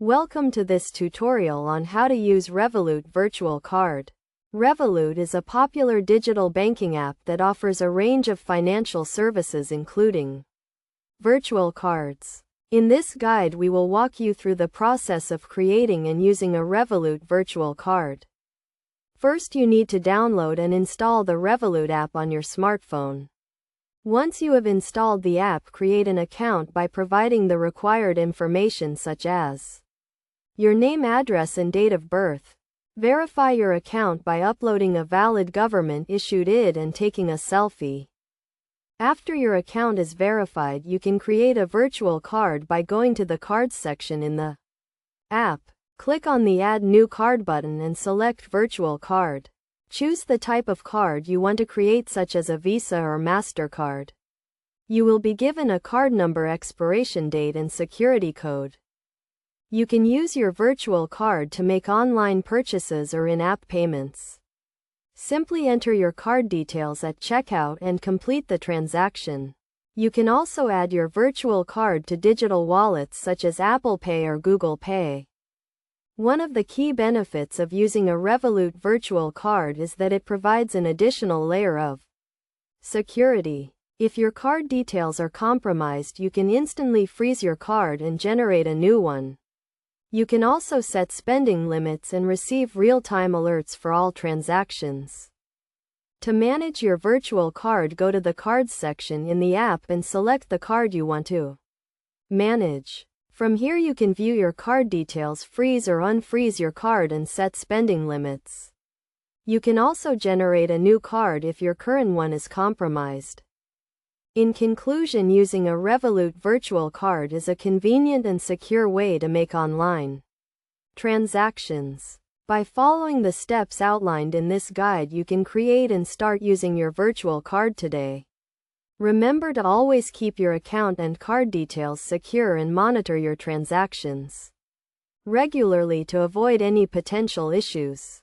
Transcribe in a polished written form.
Welcome to this tutorial on how to use Revolut Virtual Card. Revolut is a popular digital banking app that offers a range of financial services including virtual cards. In this guide we will walk you through the process of creating and using a Revolut virtual card. First you need to download and install the Revolut app on your smartphone. Once you have installed the app, create an account by providing the required information such as your name, address, and date of birth. Verify your account by uploading a valid government-issued ID and taking a selfie. After your account is verified, you can create a virtual card by going to the Cards section in the app. Click on the Add New Card button and select Virtual Card. Choose the type of card you want to create, such as a Visa or MasterCard. You will be given a card number, expiration date, and security code. You can use your virtual card to make online purchases or in-app payments. Simply enter your card details at checkout and complete the transaction. You can also add your virtual card to digital wallets such as Apple Pay or Google Pay. One of the key benefits of using a Revolut virtual card is that it provides an additional layer of security. If your card details are compromised, you can instantly freeze your card and generate a new one. You can also set spending limits and receive real-time alerts for all transactions. To manage your virtual card, go to the Cards section in the app and select the card you want to manage. From here you can view your card details, freeze or unfreeze your card, and set spending limits. You can also generate a new card if your current one is compromised. In conclusion, using a Revolut virtual card is a convenient and secure way to make online transactions. By following the steps outlined in this guide, you can create and start using your virtual card today. Remember to always keep your account and card details secure and monitor your transactions regularly to avoid any potential issues.